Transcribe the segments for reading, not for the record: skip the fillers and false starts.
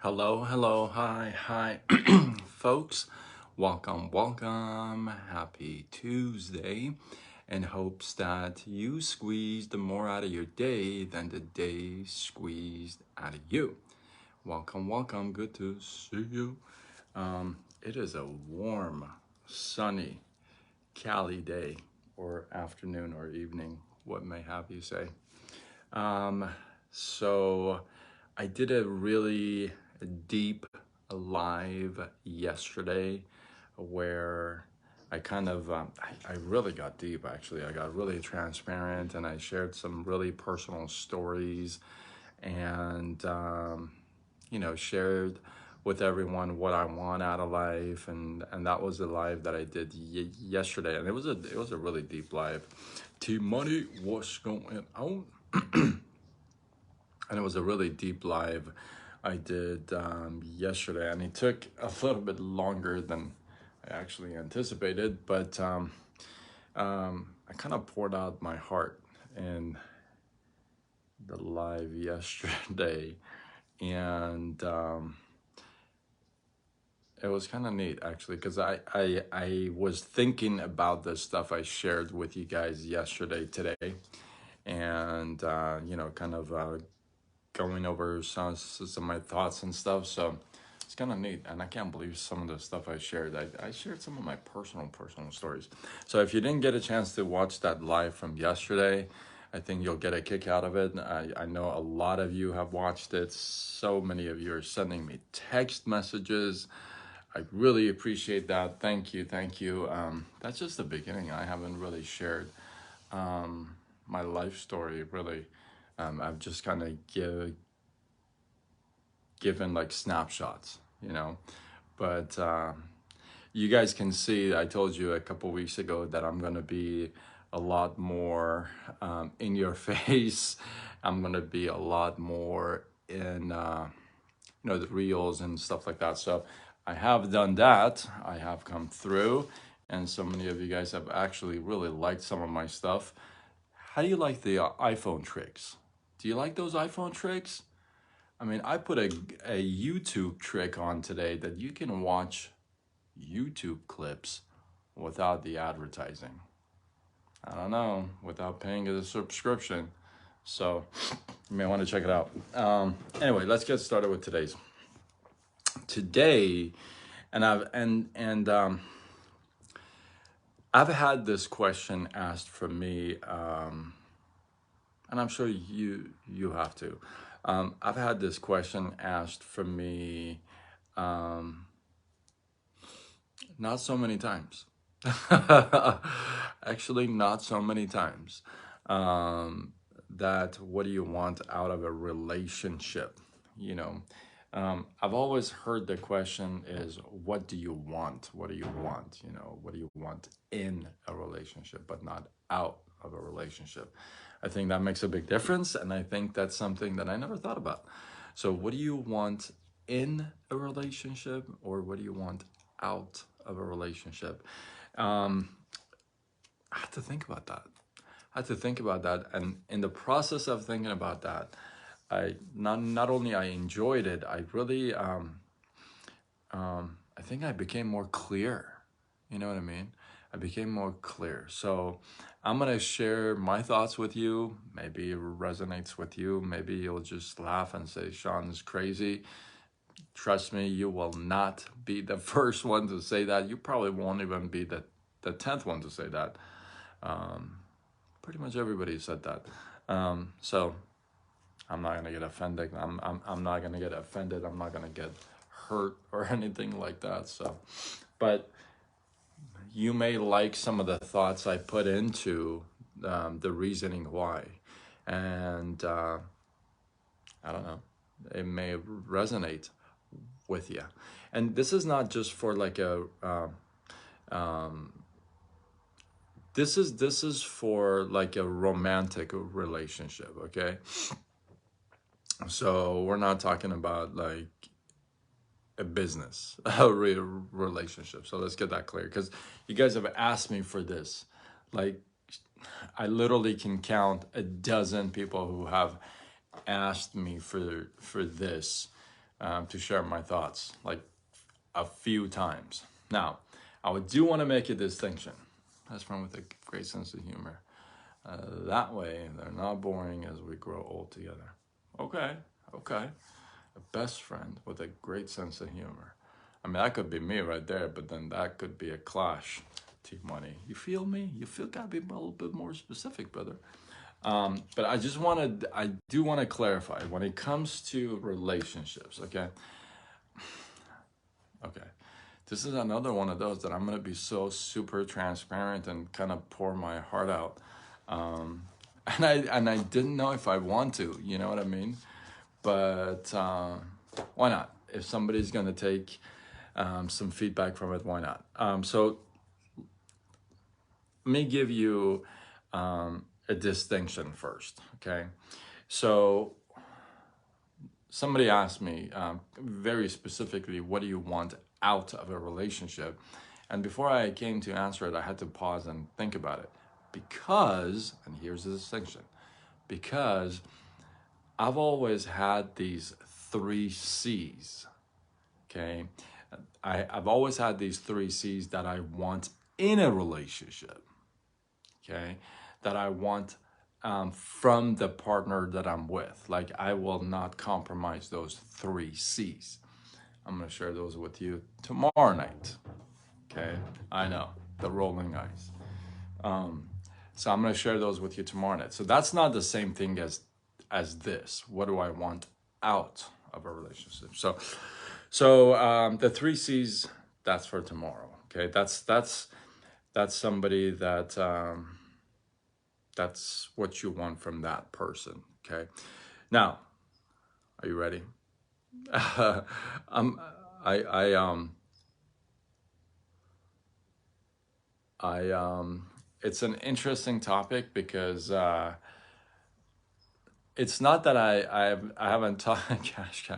Hello, hi, folks. Welcome. Happy Tuesday. And hopes that you squeezed more out of your day than the day squeezed out of you. Welcome. Good to see you. It is a warm, sunny Cali day, or afternoon or evening, what may have you say. Um, so I did a really deep live yesterday where I kind of, I really got deep actually. I got really transparent and I shared some really personal stories and, shared with everyone what I want out of life, and that was the live that I did yesterday, and it was a really deep live. T Money, what's going on? And it was a really deep live I did yesterday, and it took a little bit longer than I actually anticipated, but I kind of poured out my heart in the live yesterday, and it was kind of neat actually because I was thinking about the stuff I shared with you guys yesterday today, and kind of going over some of my thoughts and stuff. So it's kind of neat, and I can't believe some of the stuff I shared. I shared some of my personal stories. So if you didn't get a chance to watch that live from yesterday, I think you'll get a kick out of it. I know a lot of you have watched it. So many of you are sending me text messages. I really appreciate that. Thank you. That's just the beginning. I haven't really shared my life story really. I've just kind of given like snapshots, but you guys can see, I told you a couple weeks ago that I'm going to be a lot more in your face. I'm going to be a lot more in the reels and stuff like that. So I have done that. I have come through, and so many of you guys have actually really liked some of my stuff. How do you like the iPhone tricks? Do you like those iPhone tricks? I mean, I put a YouTube trick on today that you can watch YouTube clips without the advertising. I don't know, without paying a subscription. So you may want to check it out. Anyway, let's get started with today's. Today, I've had this question asked for me, and I'm sure you have to. I've had this question asked for me not so many times. Actually, not so many times. That what do you want out of a relationship? You know, I've always heard the question is, what do you want? What do you want? What do you want in a relationship, but not out of a relationship? I think that makes a big difference, and I think that's something that I never thought about. So, what do you want in a relationship, or what do you want out of a relationship? I had to think about that. And in the process of thinking about that, I not only I enjoyed it, I really I think I became more clear. You know what I mean? I became more clear. So I'm gonna share my thoughts with you. Maybe it resonates with you. Maybe you'll just laugh and say, Sean is crazy. Trust me, you will not be the first one to say that. You probably won't even be the 10th one to say that. Pretty much everybody said that. So I'm not gonna get offended. I'm not gonna get offended. I'm not gonna get hurt or anything like that. So, but you may like some of the thoughts I put into the reasoning why, and I don't know, it may resonate with you. And this is not just for like a this is for like a romantic relationship, okay? So we're not talking about like a business a relationship. So let's get that clear, because you guys have asked me for this. Like, I literally can count a dozen people who have asked me for this to share my thoughts, like a few times. Now, I do want to make a distinction. Best friend with a great sense of humor. That way, they're not boring as we grow old together. Okay, okay. A best friend with a great sense of humor. I mean, that could be me right there, but then that could be a clash. T-Money. You feel me? You feel gotta be a little bit more specific, brother. But I do want to clarify when it comes to relationships, okay? Okay. This is another one of those that I'm going to be so super transparent and kind of pour my heart out. And I didn't know if I want to, you know what I mean? But why not? If somebody's going to take some feedback from it, why not? So let me give you a distinction first, okay? So somebody asked me very specifically, what do you want out of a relationship? And before I came to answer it, I had to pause and think about it. Because, and here's the distinction, because I've always had these 3 C's, okay? I've always had these 3 C's that I want in a relationship, okay? That I want from the partner that I'm with. Like, I will not compromise those 3 C's. I'm going to share those with you tomorrow night. Okay, I know, the rolling eyes. So I'm going to share those with you tomorrow night. So that's not the same thing as this. What do I want out of a relationship? So the 3 C's, that's for tomorrow. Okay, that's somebody that that's what you want from that person. Okay, now, are you ready? um, I I um it's an interesting topic because it's not that I haven't talked cash.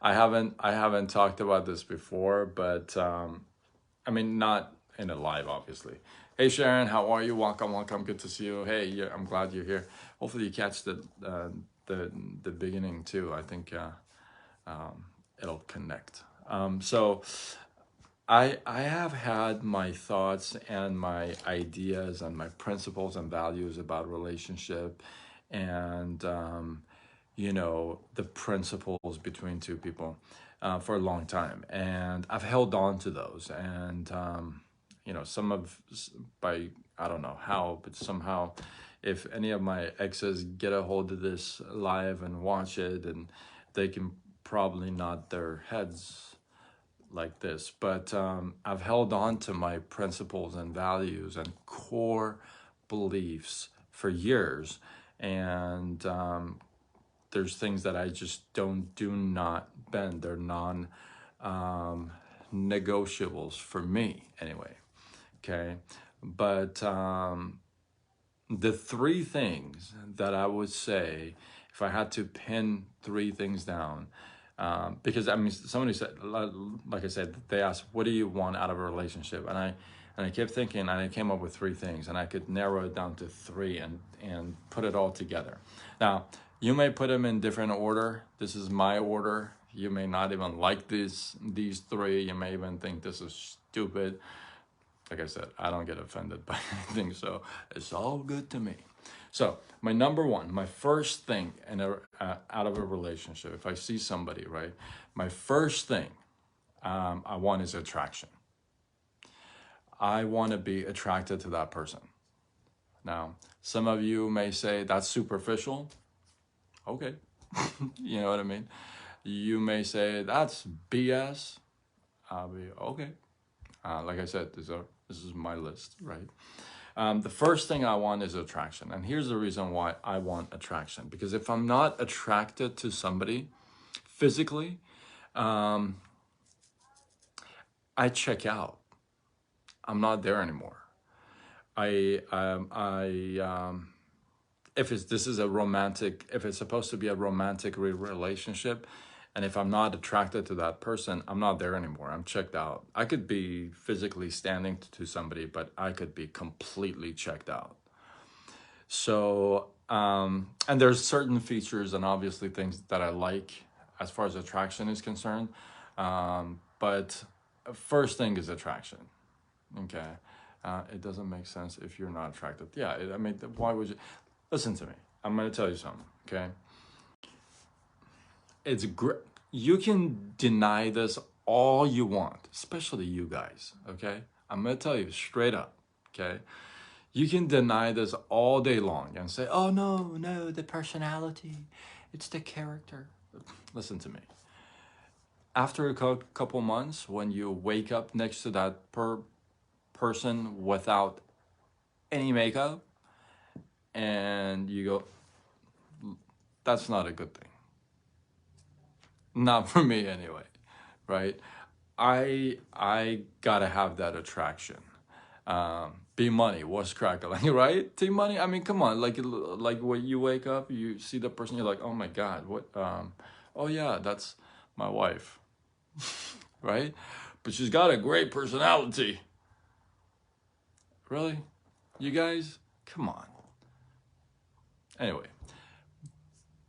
I haven't talked about this before, but I mean, not in a live, obviously. Hey Sharon, how are you? Welcome. Good to see you. Hey, I'm glad you're here. Hopefully you catch the beginning too. I think it'll connect. So I have had my thoughts and my ideas and my principles and values about relationship, and the principles between two people for a long time, and I've held on to those, and some of by I don't know how, but somehow, if any of my exes get a hold of this live and watch it, and they can probably nod their heads like this, but I've held on to my principles and values and core beliefs for years, and there's things that I just do not bend. They're non negotiables for me anyway. Okay, but the 3 things that I would say, if I had to pin 3 things down, because I mean, somebody said, like I said, they asked, "What do you want out of a relationship?" And I kept thinking, and I came up with 3 things, and I could narrow it down to 3 and put it all together. Now, you may put them in different order. This is my order. You may not even like these 3. You may even think this is stupid. Like I said, I don't get offended by anything, so it's all good to me. So my number one, my first thing out of a relationship, if I see somebody, right, my first thing I want is attraction. I want to be attracted to that person. Now, some of you may say that's superficial. Okay, you know what I mean? You may say that's BS. I'll be okay. Like I said, this is my list, right? The first thing I want is attraction. And here's the reason why I want attraction. Because if I'm not attracted to somebody physically, I check out. I'm not there anymore. If this is a romantic, if it's supposed to be a romantic relationship, and if I'm not attracted to that person, I'm not there anymore. I'm checked out. I could be physically standing to somebody, but I could be completely checked out. So, and there's certain features and obviously things that I like as far as attraction is concerned. But first thing is attraction. Okay. It doesn't make sense if you're not attracted. Yeah, I mean, why would you? Listen to me. I'm going to tell you something, okay? It's great. You can deny this all you want, especially you guys, okay? I'm going to tell you straight up, okay? You can deny this all day long and say, oh, no, no, the personality, it's the character. Listen to me. After a couple months, when you wake up next to that person without any makeup, and you go, that's not a good thing. Not for me anyway, right? I gotta have that attraction. B Money, what's crackling, right? T Money. I mean, come on, like when you wake up, you see the person, you're like, oh my God, what? Oh yeah, that's my wife, right? But she's got a great personality. Really, you guys, come on. Anyway,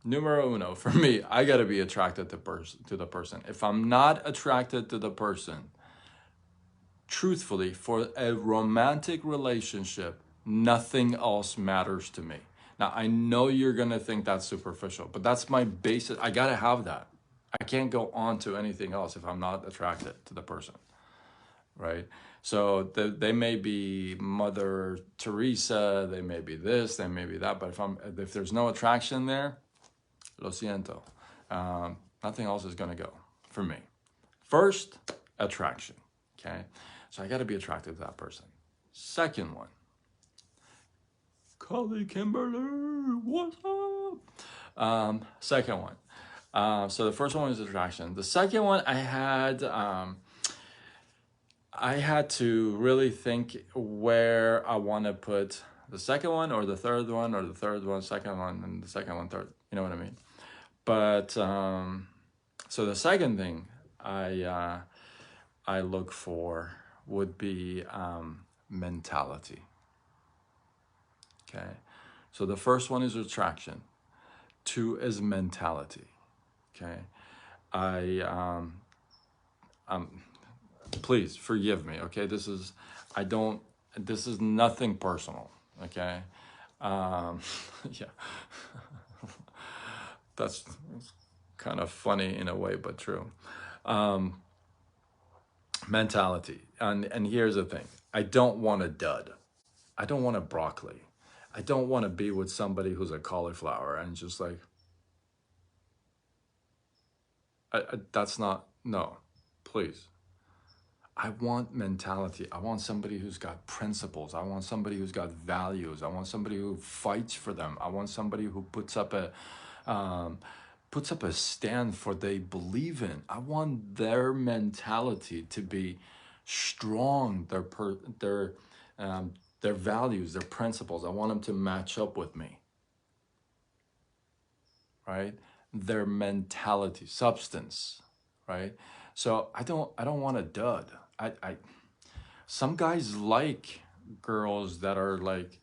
numero uno for me, I gotta be attracted to the person. If I'm not attracted to the person, truthfully, for a romantic relationship, nothing else matters to me. Now, I know you're gonna think that's superficial, but that's my basic. I gotta have that. I can't go on to anything else if I'm not attracted to the person, right? So they may be Mother Teresa, they may be this, they may be that, but if there's no attraction there, lo siento. Nothing else is gonna go for me. First, attraction, okay? So I gotta be attracted to that person. Second one, Carly Kimberly, what's up? Second one. So the first one is attraction. The second one, I had to really think where I want to put the second one or the third one or the third one, second one, and the second one, third. You know what I mean? But so the second thing I look for would be mentality. Okay, so the first one is attraction. Two is mentality. Okay, please forgive me. Okay, this is nothing personal. Okay, yeah, that's kind of funny in a way, but true. Mentality, and here's the thing: I don't want a dud. I don't want a broccoli. I don't want to be with somebody who's a cauliflower and just like, that's not, no, please. I want mentality. I want somebody who's got principles. I want somebody who's got values. I want somebody who fights for them. I want somebody who puts up a stand for they believe in. I want their mentality to be strong. Their values, their principles. I want them to match up with me. Right? Their mentality, substance. Right? So I don't want a dud. Some guys like girls that are like,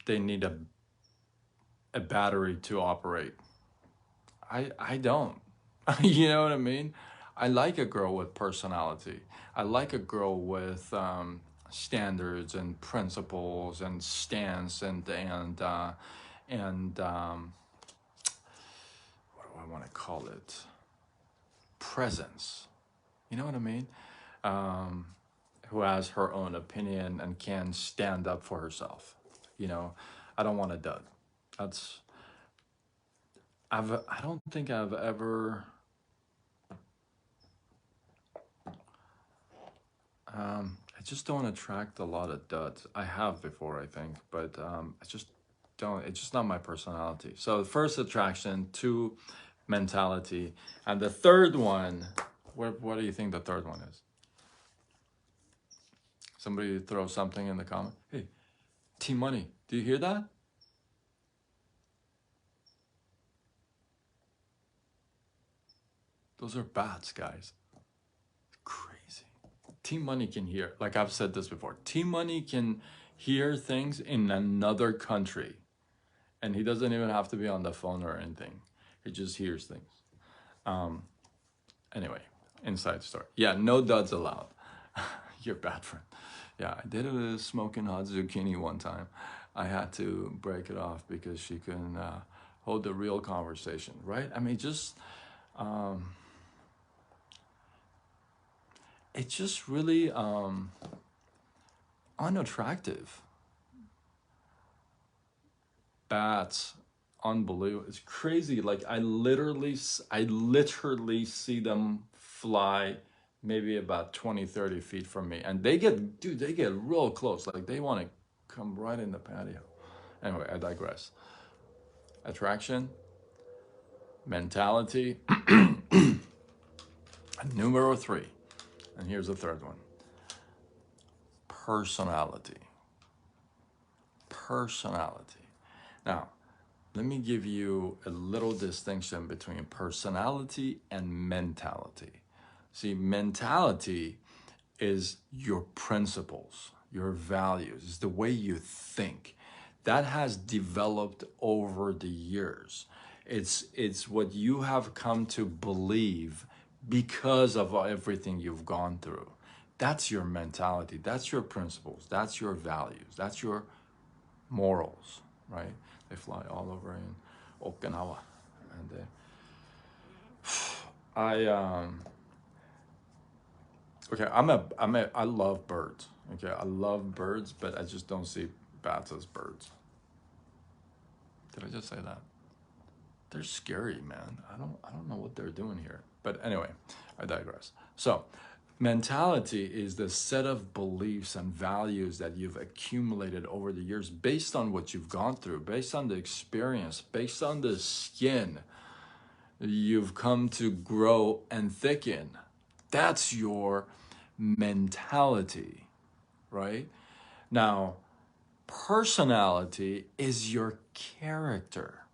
they need a battery to operate. I don't. You know what I mean? I like a girl with personality. I like a girl with standards and principles and stance and what do I want to call it? Presence. You know what I mean? Who has her own opinion and can stand up for herself. You know, I don't want a dud. I don't think I've ever. I just don't attract a lot of duds. I have before, I think, but I just don't. It's just not my personality. So first attraction, two, mentality, and the third one. What do you think the third one is? Somebody throw something in the comment. Hey, T Money, do you hear that? Those are bats, guys. Crazy. T Money can hear, like I've said this before, T Money can hear things in another country. And he doesn't even have to be on the phone or anything. He just hears things. Anyway, inside story. Yeah, no duds allowed. You're bad friend. Yeah, I did a smoking hot zucchini one time. I had to break it off because she couldn't hold the real conversation, right? I mean, just it's just really unattractive. Bats, unbelievable. It's crazy. Like I literally see them fly maybe about 20, 30 feet from me. And they get real close. Like they want to come right in the patio. Anyway, I digress. Attraction, mentality, numero three. And here's the third one. Personality. Personality. Now, let me give you a little distinction between personality and mentality. See, mentality is your principles, your values, is the way you think. That has developed over the years. It's what you have come to believe because of everything you've gone through. That's your mentality. That's your principles. That's your values. That's your morals, right? They fly all over in Okinawa, and I okay. I love birds. Okay, I love birds, but I just don't see bats as birds. Did I just say that? They're scary, man. I don't know what they're doing here. But anyway, I digress. So, mentality is the set of beliefs and values that you've accumulated over the years based on what you've gone through, based on the experience, based on the skin you've come to grow and thicken. That's your mentality, right? Now, personality is your character,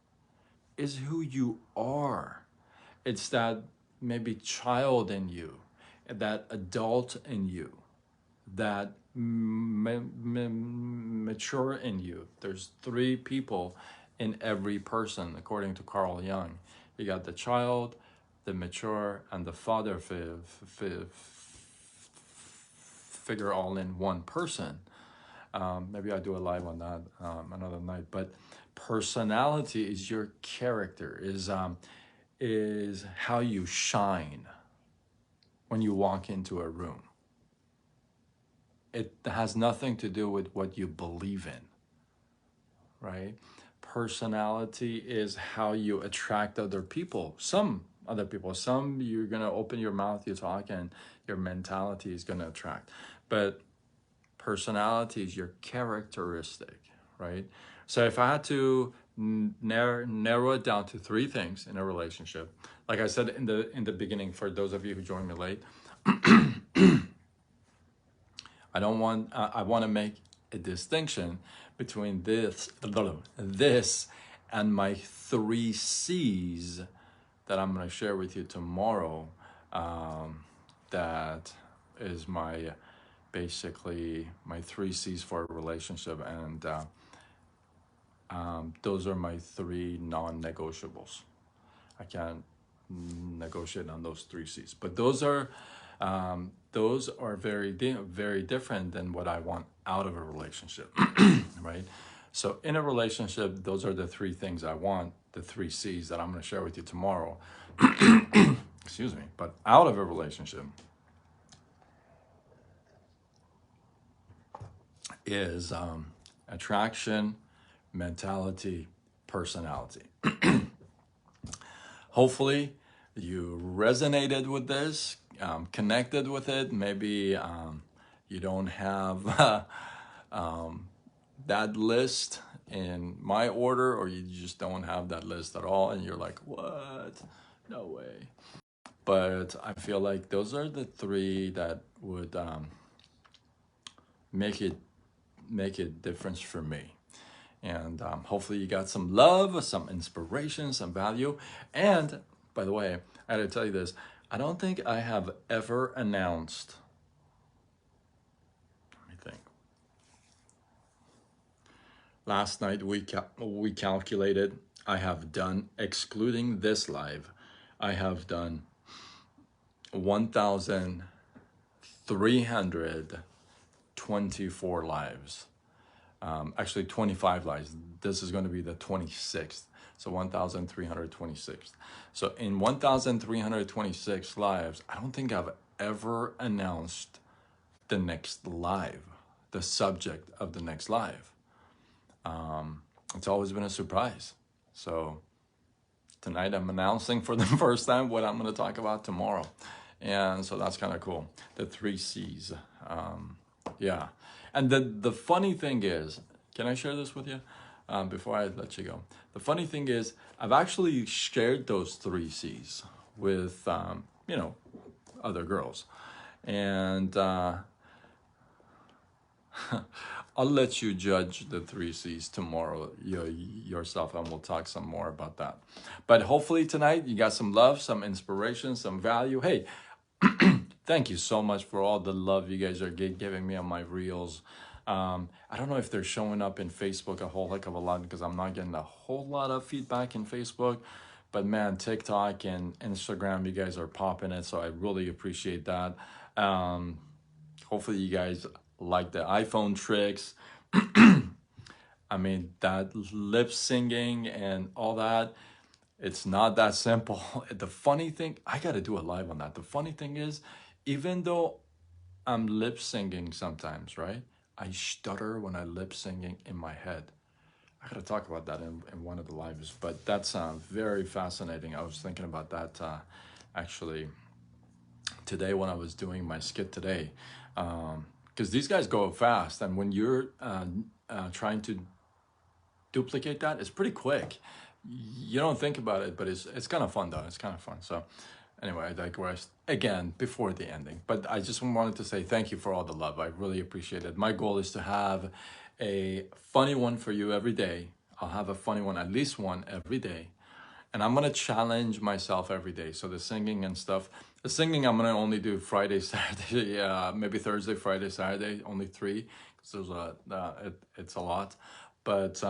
is who you are. It's that maybe child in you, that adult in you, that mature in you. There's three people in every person, according to Carl Jung. You got the child, the mature, and the father figure all in one person. Maybe I do a live on that another night. But personality is your character, is how you shine when you walk into a room. It has nothing to do with what you believe in, right? Personality is how you attract other people. Some other people, some you're going to open your mouth, you talk, and your mentality is going to attract. But personality is your characteristic, right? So if I had to narrow it down to three things in a relationship, like I said in the beginning, for those of you who joined me late, I want to make a distinction between this and my three C's that I'm going to share with you tomorrow. That is basically my three C's for a relationship, and those are my three non-negotiables. I can't negotiate on those three C's, but those are very very different than what I want out of a relationship, right? So in a relationship, those are the three things I want, the three C's that I'm going to share with you tomorrow. Excuse me. But out of a relationship is attraction, mentality, personality. Hopefully you resonated with this, connected with it. Maybe you don't have that list in my order, or you just don't have that list at all, and you're like, what? No way. But I feel like those are the three that would make a difference for me. And hopefully you got some love, some inspiration, some value. And by the way, I had to tell you this. I don't think I have ever announced, let me think. Last night we calculated I have done, excluding this live, I have done 1,324 lives. Actually 25 lives. This is going to be the 26th. So 1,326. So in 1,326 lives, I don't think I've ever announced the next live, the subject of the next live. It's always been a surprise. So tonight I'm announcing for the first time what I'm going to talk about tomorrow. And so that's kind of cool. The 3 C's. Yeah. And the funny thing is, can I share this with you before I let you go? The funny thing is, I've actually shared those 3 C's with, you know, other girls. And I'll let you judge the 3 C's tomorrow yourself, and we'll talk some more about that. But hopefully tonight you got some love, some inspiration, some value. Hey, thank you so much for all the love you guys are giving me on my reels. I don't know if they're showing up in Facebook a whole heck of a lot, because I'm not getting a whole lot of feedback in Facebook. But man, TikTok and Instagram, you guys are popping it, so I really appreciate that. Hopefully you guys like the iPhone tricks. I mean, that lip singing and all that, it's not that simple. The funny thing, I got to do a live on that. The funny thing is, even though I'm lip singing sometimes, right? I stutter when I lip singing in my head. I got to talk about that in one of the lives, but that's very fascinating. I was thinking about that actually today when I was doing my skit today. Because these guys go fast, and when you're trying to duplicate that, it's pretty quick. You don't think about it, but it's kind of fun though. It's kind of fun. So anyway, I digressed again before the ending, but I just wanted to say thank you for all the love. I really appreciate it. My goal is to have a funny one for you every day. I'll have a funny one, at least one every day. And I'm gonna challenge myself every day. So the singing and stuff, the singing I'm gonna only do Friday, Saturday, maybe Thursday, Friday, Saturday, only 3, because there's it's a lot. But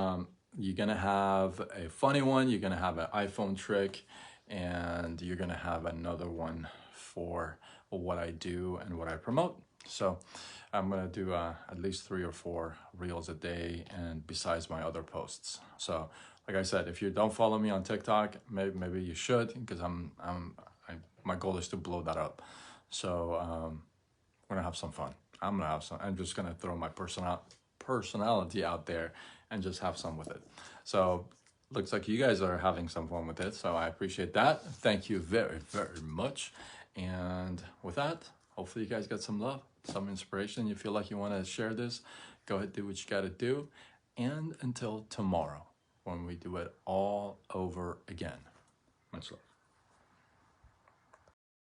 you're gonna have a funny one, you're gonna have an iPhone trick, and you're gonna have another one for what I do and what I promote. So I'm gonna do at least 3 or 4 reels a day, and besides my other posts. So like I said, if you don't follow me on TikTok, maybe you should, because my goal is to blow that up. So we're gonna have some fun. I'm just gonna throw my personality out there and just have some with it. So looks like you guys are having some fun with it, so I appreciate that. Thank you very, very much. And with that, hopefully you guys got some love, some inspiration. You feel like you want to share this, go ahead, do what you got to do. And until tomorrow, when we do it all over again, much love.